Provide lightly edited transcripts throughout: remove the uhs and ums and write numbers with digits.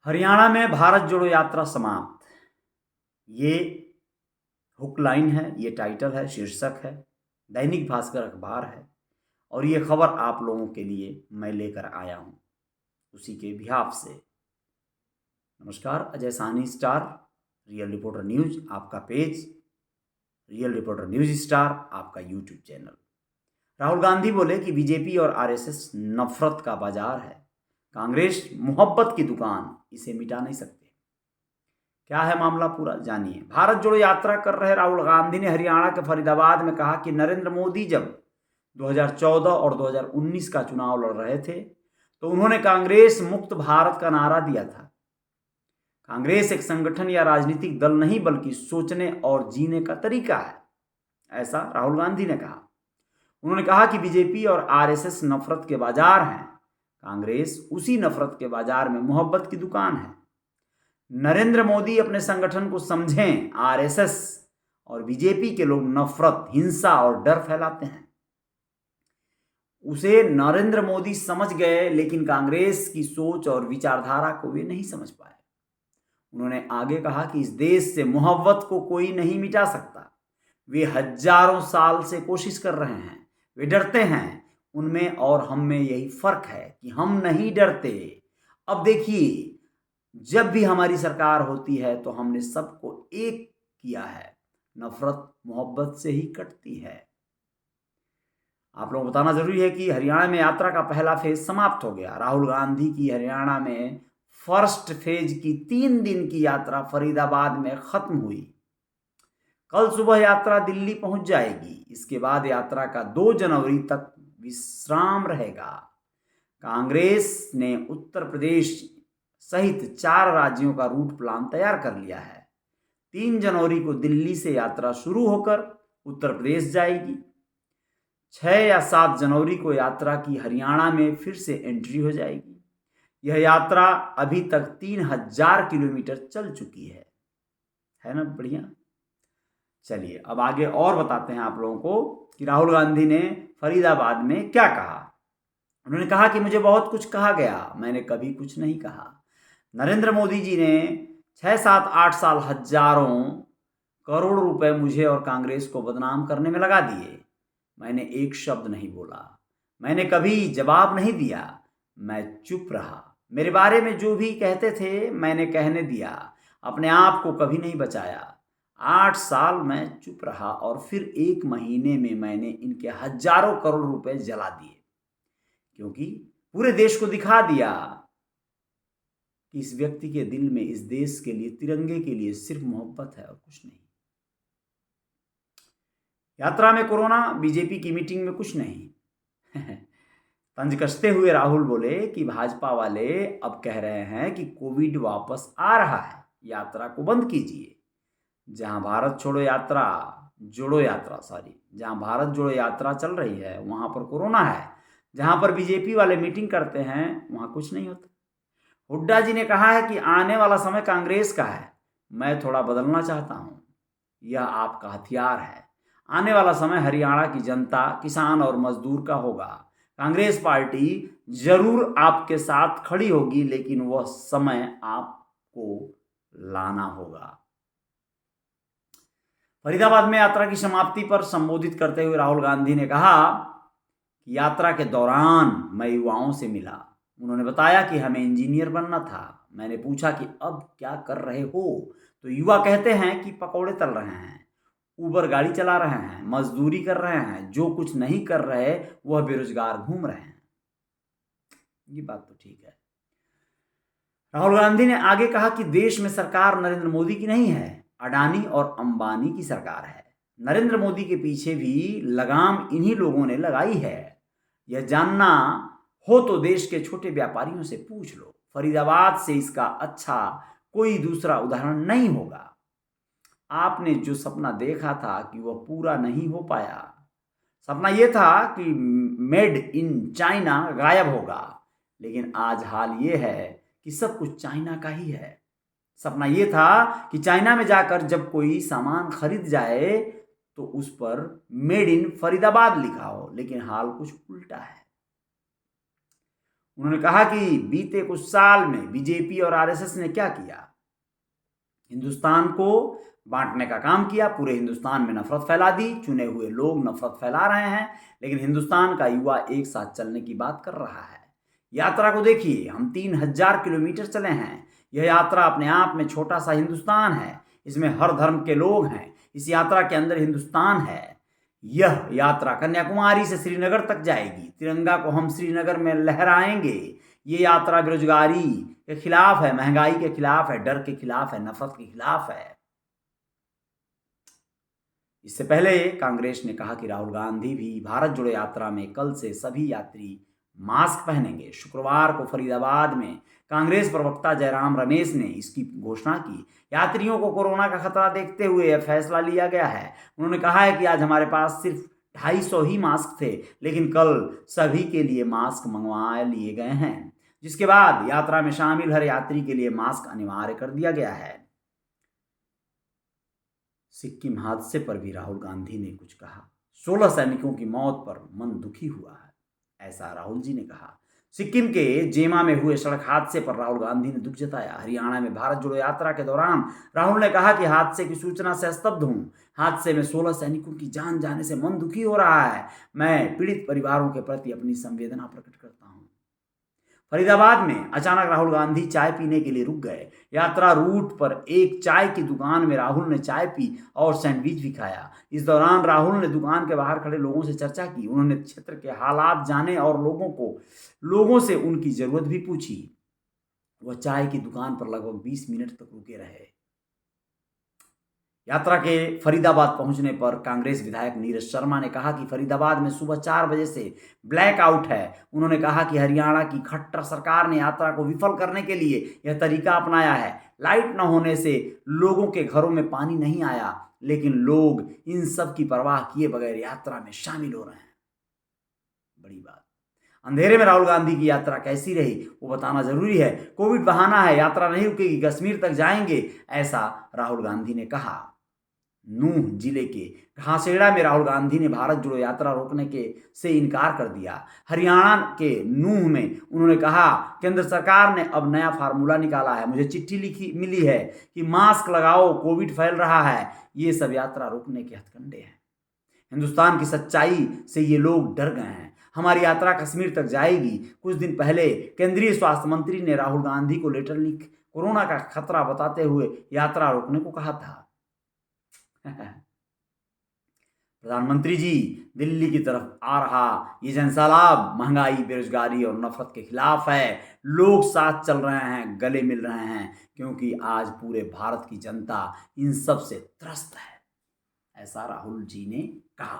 हरियाणा में भारत जोड़ो यात्रा समाप्त। ये हुक लाइन है, ये टाइटल है, शीर्षक है, दैनिक भास्कर अखबार है और ये खबर आप लोगों के लिए मैं लेकर आया हूं उसी के बिहाफ से। नमस्कार, Ajay Sahni star, real reporter news आपका page, real reporter news star आपका यूट्यूब चैनल। राहुल गांधी बोले कि बीजेपी और आरएसएस नफरत का बाजार है, कांग्रेस मोहब्बत की दुकान, इसे मिटा नहीं सकते। क्या है मामला पूरा जानिए। भारत जोड़ो यात्रा कर रहे राहुल गांधी ने हरियाणा के फरीदाबाद में कहा कि नरेंद्र मोदी जब 2014 और 2019 का चुनाव लड़ रहे थे तो उन्होंने कांग्रेस मुक्त भारत का नारा दिया था। कांग्रेस एक संगठन या राजनीतिक दल नहीं बल्कि सोचने और जीने का तरीका है, ऐसा राहुल गांधी ने कहा। उन्होंने कहा कि बीजेपी और आरएसएस नफरत के बाजार हैं, कांग्रेस उसी नफरत के बाजार में मोहब्बत की दुकान है। नरेंद्र मोदी अपने संगठन को समझें, आरएसएस और बीजेपी के लोग नफरत, हिंसा और डर फैलाते हैं। उसे नरेंद्र मोदी समझ गए, लेकिन कांग्रेस की सोच और विचारधारा को वे नहीं समझ पाए। उन्होंने आगे कहा कि इस देश से मोहब्बत को कोई नहीं मिटा सकता। वे हजारों साल से कोशिश कर रहे हैं, वे डरते हैं। उनमें और हम में यही फर्क है कि हम नहीं डरते। अब देखिए, जब भी हमारी सरकार होती है तो हमने सबको एक किया है, नफरत मोहब्बत से ही कटती है। आप लोगों को बताना जरूरी है कि हरियाणा में यात्रा का पहला फेज समाप्त हो गया। राहुल गांधी की हरियाणा में फर्स्ट फेज की 3 दिन की यात्रा फरीदाबाद में खत्म हुई। कल सुबह यात्रा दिल्ली पहुंच जाएगी। इसके बाद यात्रा का 2 जनवरी तक विश्राम रहेगा। कांग्रेस ने उत्तर प्रदेश सहित 4 राज्यों का रूट प्लान तैयार कर लिया है। 3 जनवरी को दिल्ली से यात्रा शुरू होकर उत्तर प्रदेश जाएगी। 6 या 7 जनवरी को यात्रा की हरियाणा में फिर से एंट्री हो जाएगी। यह यात्रा अभी तक 3000 किलोमीटर चल चुकी है ना बढ़िया। चलिए अब आगे और बताते हैं आप लोगों को कि राहुल गांधी ने फरीदाबाद में क्या कहा। उन्होंने कहा कि मुझे बहुत कुछ कहा गया, मैंने कभी कुछ नहीं कहा। नरेंद्र मोदी जी ने 6, 7, 8 साल हजारों करोड़ रुपए मुझे और कांग्रेस को बदनाम करने में लगा दिए। मैंने एक शब्द नहीं बोला, मैंने कभी जवाब नहीं दिया, मैं चुप रहा। मेरे बारे में जो भी कहते थे मैंने कहने दिया, अपने आप को कभी नहीं बचाया। 8 साल मैं चुप रहा और फिर 1 महीने में मैंने इनके हजारों करोड़ रुपए जला दिए, क्योंकि पूरे देश को दिखा दिया कि इस व्यक्ति के दिल में इस देश के लिए, तिरंगे के लिए सिर्फ मोहब्बत है और कुछ नहीं। यात्रा में कोरोना, बीजेपी की मीटिंग में कुछ नहीं। तंज कसते हुए राहुल बोले कि भाजपा वाले अब कह रहे हैं कि कोविड वापस आ रहा है, यात्रा को बंद कीजिए। जहां भारत जोड़ो यात्रा चल रही है वहां पर कोरोना है। जहां पर बीजेपी वाले मीटिंग करते हैं वहां कुछ नहीं होता। हुड्डा जी ने कहा है कि आने वाला समय कांग्रेस का है, मैं थोड़ा बदलना चाहता हूं। यह आपका हथियार है। आने वाला समय हरियाणा की जनता, किसान और मजदूर का होगा। कांग्रेस पार्टी जरूर आपके साथ खड़ी होगी, लेकिन वह समय आपको लाना होगा। फरीदाबाद में यात्रा की समाप्ति पर संबोधित करते हुए राहुल गांधी ने कहा कि यात्रा के दौरान मैं युवाओं से मिला। उन्होंने बताया कि हमें इंजीनियर बनना था। मैंने पूछा कि अब क्या कर रहे हो, तो युवा कहते हैं कि पकौड़े तल रहे हैं, उबर गाड़ी चला रहे हैं, मजदूरी कर रहे हैं, जो कुछ नहीं कर रहे वह बेरोजगार घूम रहे हैं। ये बात तो ठीक है। राहुल गांधी ने आगे कहा कि देश में सरकार नरेंद्र मोदी की नहीं है, अडानी और अंबानी की सरकार है। नरेंद्र मोदी के पीछे भी लगाम इन्हीं लोगों ने लगाई है। यह जानना हो तो देश के छोटे व्यापारियों से पूछ लो। फरीदाबाद से इसका अच्छा कोई दूसरा उदाहरण नहीं होगा। आपने जो सपना देखा था कि वह पूरा नहीं हो पाया। सपना यह था कि मेड इन चाइना गायब होगा, लेकिन आज हाल यह है कि सब कुछ चाइना का ही है। सपना यह था कि चाइना में जाकर जब कोई सामान खरीद जाए तो उस पर मेड इन फरीदाबाद लिखा हो, लेकिन हाल कुछ उल्टा है। उन्होंने कहा कि बीते कुछ साल में बीजेपी और आरएसएस ने क्या किया? हिंदुस्तान को बांटने का काम किया, पूरे हिंदुस्तान में नफरत फैला दी, चुने हुए लोग नफरत फैला रहे हैं, लेकिन हिंदुस्तान का युवा एक साथ चलने की बात कर रहा है। यात्रा को देखिए, हम 3000 किलोमीटर चले हैं। यह यात्रा अपने आप में छोटा सा हिंदुस्तान है, इसमें हर धर्म के लोग हैं। इस यात्रा के अंदर हिंदुस्तान है। यह यात्रा कन्याकुमारी से श्रीनगर तक जाएगी। तिरंगा को हम श्रीनगर में लहराएंगे। ये यात्रा बेरोजगारी के खिलाफ है, महंगाई के खिलाफ है, डर के खिलाफ है, नफरत के खिलाफ है। इससे पहले कांग्रेस ने कहा कि राहुल गांधी भी भारत जोड़ो यात्रा में कल से सभी यात्री मास्क पहनेंगे। शुक्रवार को फरीदाबाद में कांग्रेस प्रवक्ता जयराम रमेश ने इसकी घोषणा की। यात्रियों को कोरोना का खतरा देखते हुए यह फैसला लिया गया है। उन्होंने कहा है कि आज हमारे पास सिर्फ 250 ही मास्क थे, लेकिन कल सभी के लिए मास्क मंगवा लिए गए हैं, जिसके बाद यात्रा में शामिल हर यात्री के लिए मास्क अनिवार्य कर दिया गया है। सिक्किम हादसे पर भी राहुल गांधी ने कुछ कहा। 16 सैनिकों की मौत पर मन दुखी हुआ है, ऐसा राहुल जी ने कहा। सिक्किम के जेमा में हुए सड़क हादसे पर राहुल गांधी ने दुख जताया। हरियाणा में भारत जोड़ो यात्रा के दौरान राहुल ने कहा कि हादसे की सूचना से स्तब्ध हूं। हादसे में 16 सैनिकों की जान जाने से मन दुखी हो रहा है। मैं पीड़ित परिवारों के प्रति अपनी संवेदना प्रकट करता हूं। फरीदाबाद में अचानक राहुल गांधी चाय पीने के लिए रुक गए। यात्रा रूट पर एक चाय की दुकान में राहुल ने चाय पी और सैंडविच भी खाया। इस दौरान राहुल ने दुकान के बाहर खड़े लोगों से चर्चा की। उन्होंने क्षेत्र के हालात जाने और लोगों से उनकी जरूरत भी पूछी। वह चाय की दुकान पर लगभग 20 मिनट तक रुके रहे। यात्रा के फरीदाबाद पहुंचने पर कांग्रेस विधायक नीरज शर्मा ने कहा कि फरीदाबाद में सुबह 4 बजे से ब्लैक आउट है। उन्होंने कहा कि हरियाणा की खट्टर सरकार ने यात्रा को विफल करने के लिए यह तरीका अपनाया है। लाइट न होने से लोगों के घरों में पानी नहीं आया, लेकिन लोग इन सब की परवाह किए बगैर यात्रा में शामिल हो रहे हैं। बड़ी बात। अंधेरे में राहुल गांधी की यात्रा कैसी रही वो बताना जरूरी है। कोविड बहाना है, यात्रा नहीं रुकेगी, कश्मीर तक जाएंगे, ऐसा राहुल गांधी ने कहा। नूह जिले के घासेड़ा में राहुल गांधी ने भारत जोड़ो यात्रा रोकने से इनकार कर दिया। हरियाणा के नूह में उन्होंने कहा, केंद्र सरकार ने अब नया फार्मूला निकाला है। मुझे चिट्ठी मिली है कि मास्क लगाओ, कोविड फैल रहा है। ये सब यात्रा रोकने के हथकंडे हैं। हिंदुस्तान की सच्चाई से ये लोग डर गए हैं। हमारी यात्रा कश्मीर तक जाएगी। कुछ दिन पहले केंद्रीय स्वास्थ्य मंत्री ने राहुल गांधी को लेटर लिख कोरोना का खतरा बताते हुए यात्रा रोकने को कहा था। प्रधानमंत्री जी, दिल्ली की तरफ आ रहा ये जनसैलाब महंगाई, बेरोजगारी और नफरत के खिलाफ है। लोग साथ चल रहे हैं, गले मिल रहे हैं, क्योंकि आज पूरे भारत की जनता इन सब से त्रस्त है, ऐसा राहुल जी ने कहा।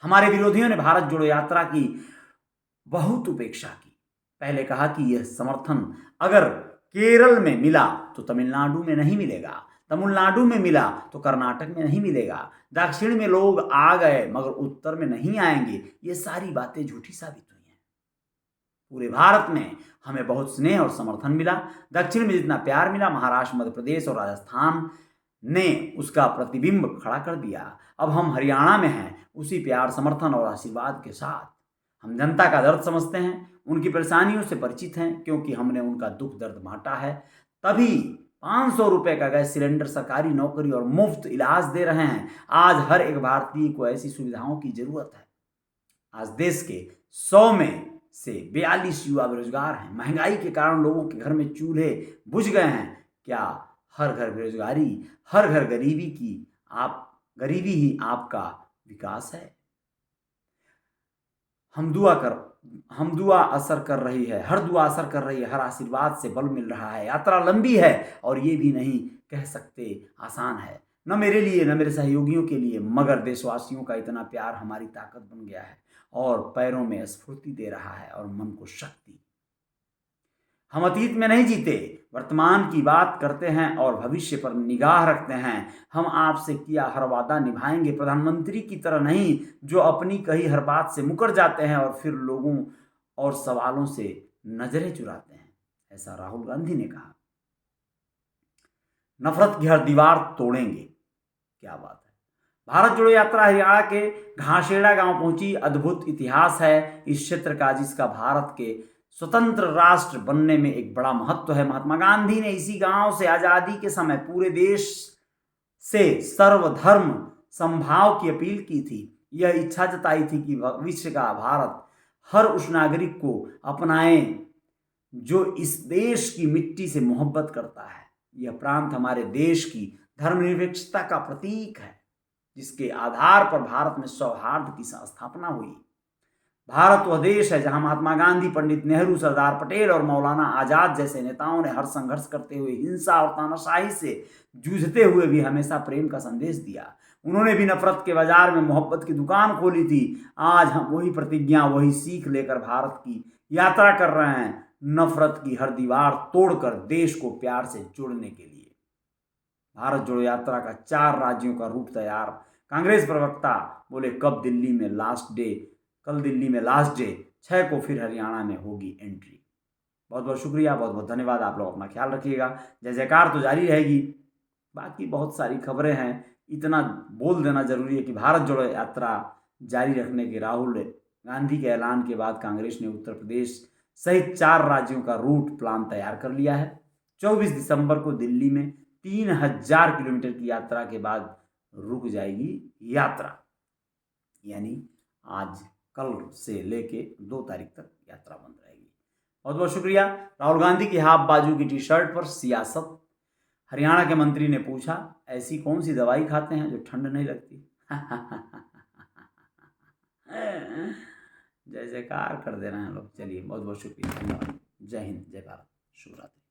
हमारे विरोधियों ने भारत जोड़ो यात्रा की बहुत उपेक्षा की। पहले कहा कि यह समर्थन अगर केरल में मिला तो तमिलनाडु में नहीं मिलेगा, तमिलनाडु में मिला तो कर्नाटक में नहीं मिलेगा, दक्षिण में लोग आ गए मगर उत्तर में नहीं आएंगे। ये सारी बातें झूठी साबित हुई हैं। पूरे भारत में हमें बहुत स्नेह और समर्थन मिला। दक्षिण में जितना प्यार मिला, महाराष्ट्र, मध्य प्रदेश और राजस्थान ने उसका प्रतिबिंब खड़ा कर दिया। अब हम हरियाणा में हैं, उसी प्यार, समर्थन और आशीर्वाद के साथ। हम जनता का दर्द समझते हैं, उनकी परेशानियों से परिचित हैं, क्योंकि हमने उनका दुख दर्द बांटा है। तभी 500 रुपए का गैस सिलेंडर, सरकारी नौकरी और मुफ्त इलाज दे रहे हैं। आज हर एक भारतीय को ऐसी सुविधाओं की जरूरत है। आज देश के 100 में से 42 युवा बेरोजगार हैं। महंगाई के कारण लोगों के घर में चूल्हे बुझ गए हैं। क्या हर घर बेरोजगारी, हर घर गरीबी ही आपका विकास है? हम दुआ असर कर रही है, हर दुआ असर कर रही है, हर आशीर्वाद से बल मिल रहा है। यात्रा लंबी है और ये भी नहीं कह सकते आसान है, न मेरे लिए न मेरे सहयोगियों के लिए, मगर देशवासियों का इतना प्यार हमारी ताकत बन गया है और पैरों में स्फूर्ति दे रहा है और मन को शक्ति। हम अतीत में नहीं जीते, वर्तमान की बात करते हैं और भविष्य पर निगाह रखते हैं। हम आपसे किया हर वादा निभाएंगे, प्रधानमंत्री की तरह नहीं जो अपनी कही हर बात से मुकर जाते हैं और फिर लोगों और सवालों से नजरें चुराते हैं, ऐसा राहुल गांधी ने कहा। नफरत की हर दीवार तोड़ेंगे, क्या बात है। भारत जोड़ो यात्रा हरियाणा के घासेड़ा गांव पहुंची। अद्भुत इतिहास है इस क्षेत्र का, जिसका भारत के स्वतंत्र राष्ट्र बनने में एक बड़ा महत्व है। महात्मा गांधी ने इसी गांव से आजादी के समय पूरे देश से सर्वधर्म समभाव की अपील की थी। यह इच्छा जताई थी कि भविष्य का भारत हर उस नागरिक को अपनाए जो इस देश की मिट्टी से मोहब्बत करता है। यह प्रांत हमारे देश की धर्मनिरपेक्षता का प्रतीक है, जिसके आधार पर भारत में सौहार्द की स्थापना हुई। भारत वह देश है जहां महात्मा गांधी, पंडित नेहरू, सरदार पटेल और मौलाना आजाद जैसे नेताओं ने हर संघर्ष करते हुए, हिंसा और तानाशाही से जूझते हुए भी हमेशा प्रेम का संदेश दिया। उन्होंने भी नफरत के बाजार में मोहब्बत की दुकान खोली थी। आज हम वही प्रतिज्ञा, वही सीख लेकर भारत की यात्रा कर रहे हैं, नफरत की हर दीवार तोड़कर देश को प्यार से जोड़ने के लिए। भारत जोड़ो यात्रा का 4 राज्यों का रूट तैयार। कांग्रेस प्रवक्ता बोले, कल दिल्ली में लास्ट डे 6 को फिर हरियाणा में होगी एंट्री। बहुत बहुत शुक्रिया, बहुत बहुत धन्यवाद। आप लोग अपना ख्याल रखिएगा। जय जयकार तो जारी रहेगी, बाकी बहुत सारी खबरें हैं। इतना बोल देना जरूरी है कि भारत जोड़ो यात्रा जारी रखने के राहुल गांधी के ऐलान के बाद कांग्रेस ने उत्तर प्रदेश सहित 4 राज्यों का रूट प्लान तैयार कर लिया है। 24 दिसंबर को दिल्ली में 3000 किलोमीटर की यात्रा के बाद रुक जाएगी यात्रा, यानी आज कल से लेके 2 तारीख तक यात्रा बंद रहेगी। बहुत बहुत शुक्रिया। राहुल गांधी की हाफ बाजू की टी शर्ट पर सियासत। हरियाणा के मंत्री ने पूछा, ऐसी कौन सी दवाई खाते हैं जो ठंड नहीं लगती? जय जयकार कर दे रहे हैं लोग। चलिए, बहुत बहुत शुक्रिया, धन्यवाद। जय हिंद, जय भारत, शुभ रात्रि।